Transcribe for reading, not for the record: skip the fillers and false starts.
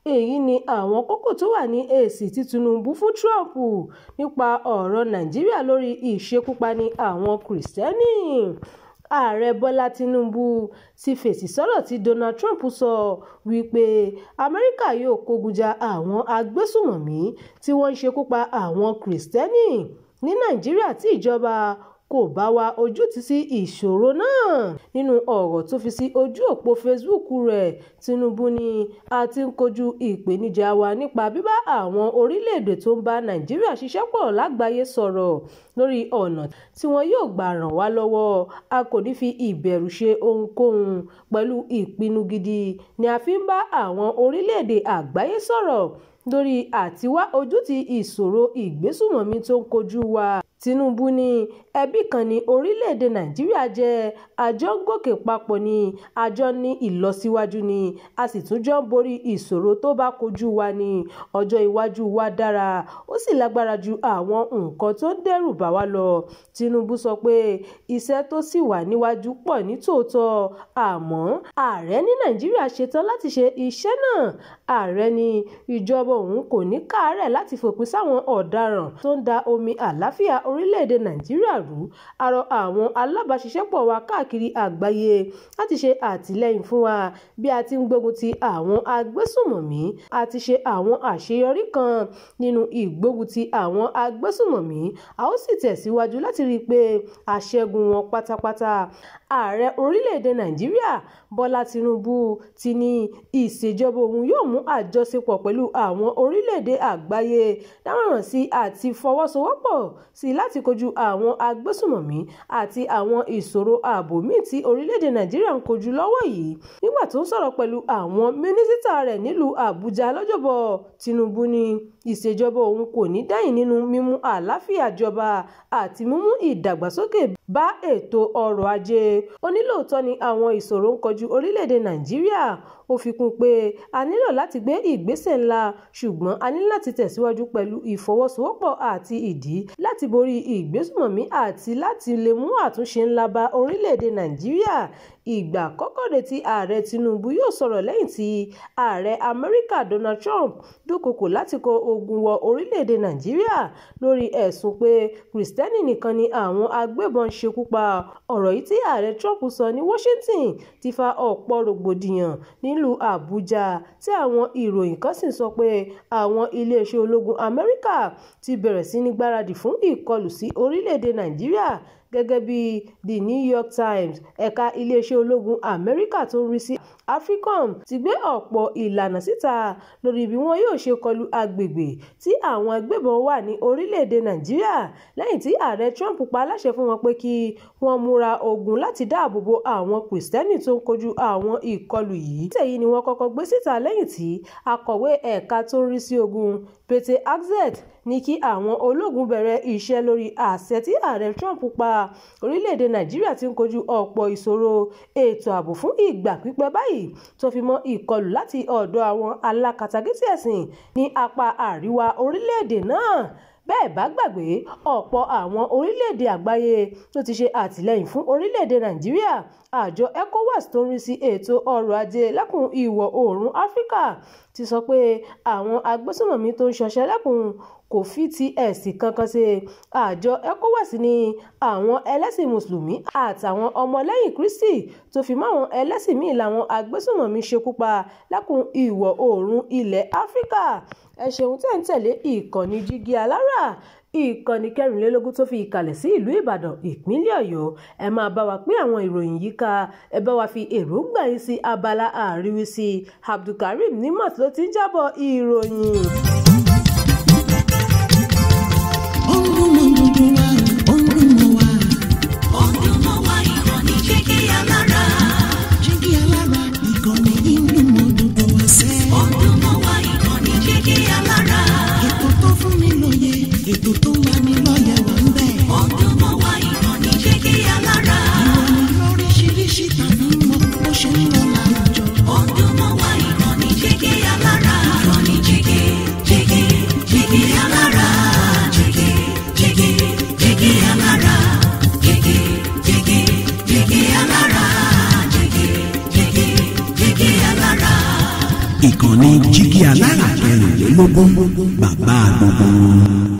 èyí ni àwọn kókó tó wà ní èsì tí Tinubu fún Trump nípa ọ̀rọ̀ Nàìjíríà lórí ìṣekúpani àwọn Kìrìsìtẹ́nì. Ààrẹ Bọ́lá Tinubu ti fèsì sọ́rọ̀ tí Donald Trump sọ wípé Amẹ́ríkà yóò kógun ja àwọn agbésùmọ̀mí tí wọ́n ń ṣekú pa àwọn Kìrìsìtẹ́nì ní Nàìjíríà tí ìjọba kò bá wá ojútùú sí ìṣòro náà. Nínú ọ̀rọ̀ tó fi sí ojú òpó Facebook rẹ̀, Tinubu ní a ti ń kojú ìpèníjà wa nípa bíbá àwọn orílẹ̀-èdè tó ń bá Nàìjíríà ṣiṣẹ́ pọ̀ lágbàáyé sọ̀rọ̀ lórí ọ̀nà tí wọn yóò gbà ràn wá lọ́wọ́. A kò ní fi ìbẹ̀rù ṣe ohunkóhun. Pẹ̀lú ìpinnu gidi ni a fi ń bá àwọn orílẹ̀-èdè àgbáyé sọ̀rọ̀ lórí àtiwá ojútùú ìṣòro ìgbésùmọ̀mí tó ń kojú wa. Tinubu ní ẹbí kan ní orílẹ̀-èdè Nàìjíríà jẹ́, àjọ ń gòkè papọ̀ ni, àjọ ní ìlọsíwájú ni, a sì tún jọ ń borí ìṣòro tó bá kojú wa ni. Ọjọ́ iwájú wa dára, ó sì lágbára ju àwọn nǹkan tó ń dẹ́rù bà wá lọ. Tinubu sọ pé iṣẹ́ tó sì wà níwájú pọ̀ ní tòótọ́, àmọ́ ààrẹ ní Nàìjíríà ṣetán láti ṣe iṣẹ́ náà. Ààrẹ ní ìjọba òun kò ní káàárẹ̀ láti fòpin sáwọn ọ̀daràn tó ń da omi àlàáfíà orílẹ̀-èdè Nàìjíríà rú. A rọ àwọn alábàáṣiṣẹ́pọ̀ wa káàkiri àgbáyé láti ṣe àtìlẹ́yìn fún wa bí a ti ń gbógun ti àwọn agbésùmọ̀mí. A ti ṣe àwọn àṣeyọrí kan nínú ìgbógun ti àwọn agbésùmọ̀mí. A ó sì tẹ̀síwájú láti rí i pé a ṣẹ́gun wọn pátápátá. Ààrẹ orílẹ̀-èdè Nàìjíríà Bọ́lá Tinubu ti ní ìṣèjọba òun yóò mú àjọṣepọ̀ pẹ̀lú àwọn orílẹ̀-èdè àgbáyé dámọ̀ràn sí àti fọwọ́sowọ́pọ̀ sí láti kojú àwọn agbésùmọ̀mí àti àwọn ìṣòro ààbò míì tí orílẹ̀-èdè Nàìjíríà ń kojú lọ́wọ́ yìí. Nígbà tó ń sọ̀rọ̀ pẹ̀lú àwọn mínísítà rẹ̀ nílùú Àbújá lọ́jọ́bọ̀, Tinubu ní ìṣèjọba òun kò ní dẹ́yìn nínú mímú àlàáfíà jọba àti mímú ìdàgbàsókè bá ètò ọrọ̀ ajé. Ó ní lóòótọ́ ni àwọn ìṣòro ń kojú orílẹ̀-èdè Nàìjíríà. Ó fi kún pé a nílò láti gbé ìgbésẹ̀ ńlá, ṣùgbọ́n a ní láti tẹ̀síwájú pẹ̀lú ìfọwọ́sowọ́pọ̀ àti ìdí láti borí ìgbésùmọ̀mí àti láti lè mú àtúnṣe ńlá bá orílẹ̀-èdè Nàìjíríà. Ìgbà àkọ́kọ́ rèé tí ààrẹ Tinubu yóò sọ̀rọ̀ lẹ́yìn tí ààrẹ Amẹ́ríkà Donald Trump dúnkòokò láti kó ogun wọ orílẹ̀-èdè Nàìjíríà lórí ẹ̀sùn pé Kìrìsìtẹ́nì nìkan ni àwọn agbébọn ń ṣekú pa. Ọ̀rọ̀ yìí tí ààrẹ Trump sọ ní Washington ti fa ọ̀pọ̀ rògbòdìyàn nílùú Àbújá tí àwọn ìròyìn kan sì sọ pé àwọn iléeṣẹ́ ológun Amẹ́ríkà ti bẹ̀rẹ̀ sí ní gbáradì fún ìkọlù sí orílẹ̀-èdè Nàìjíríà. Gẹ́gẹ́ bí The New York Times, ẹ̀ka iléeṣẹ́ ológun Amẹ́ríkà tó ń rí sí AFRICOM ti gbé ọ̀pọ̀ ìlànà síta lórí bí wọn yóò ṣe kọlu agbègbè tí àwọn agbébọn wà ní orílẹ̀-èdè Nàìjíríà lẹ́yìn tí ààrẹ Trump pa láṣẹ fún wọn pé kí wọ́n múra ogun láti dáàbò bo àwọn Kìrìsìtẹ́nì tó ń kojú àwọn ìkọlù yìí. Èyí ni wọ́n kọ́kọ́ gbé síta lẹ́yìn tí akọ̀wé ẹ̀ka tó ń rí sí ogun Pete Hegseth ní kí àwọn ológun bẹ̀rẹ̀ iṣẹ́ lórí àṣẹ tí ààrẹ Trump pa. Orílẹ̀-èdè Nàìjíríà ti ń kojú ọ̀pọ̀ ìṣòro ètò ààbò fún ìgbà pípẹ́ báyìí, tó fi mọ́ ìkọlù láti ọ̀dọ̀ àwọn alákatakítí ẹ̀sìn ní apá àríwá orílẹ̀-èdè náà. Bẹ́ẹ̀ bá gbàgbé, ọ̀pọ̀ àwọn orílẹ̀-èdè àgbáyé ló ti ṣe àtìlẹ́yìn fún orílẹ̀-èdè Nàìjíríà. Àjọ ECOWAS tó ń rí sí ètò ọrọ̀ ajé lẹ́kùn ìwọ̀ oòrùn Áfíríkà ti sọ pé àwọn agbésùmọ̀mí tó ń ṣọṣẹ́ lẹ́kùn kò fi ti ẹ̀sìn kankan ṣe. Àjọ ECOWAS ní àwọn ẹlẹ́sìn Mùsùlùmí àtàwọn ọmọlẹ́yìn Kristi tó fi mọ́ àwọn ẹlẹ́sìn míì làwọn agbésùmọ̀mí ṣekú pa lẹ́kùn ìwọ̀ oòrùn ilẹ̀ Áfíríkà. Ẹ ṣeun tẹ́ ń tẹ̀lé ìkànnì Jígí Alára, ìkànnì 24 tó fi ìkàlẹ̀ sí ìlú Ìbàdàn, ìpínlẹ̀ Ọ̀yọ́. Ẹ máa bá wa pín àwọn ìròyìn yìí ká, ẹ bá wa fi èròǹgbà yín sí abala àríwísí. Abdulkareem Nimot ló ti ń jábọ̀ ìròyìn. Ètò tó wà ní lọ́yẹ̀ wà ń bẹ̀. Ọdún mọ́ wá ìkànnì Jígí Alára. Ìròyìn lóríṣiríṣi tàbí mọ bó ṣe ń lọ láwùjọ. Ọdún mọ́ wá ìkànnì Jígí Alára. Ìkànnì Jígí Alára. Jígí. ìkànnì Jígí Alára 24, bàbá gbogbo.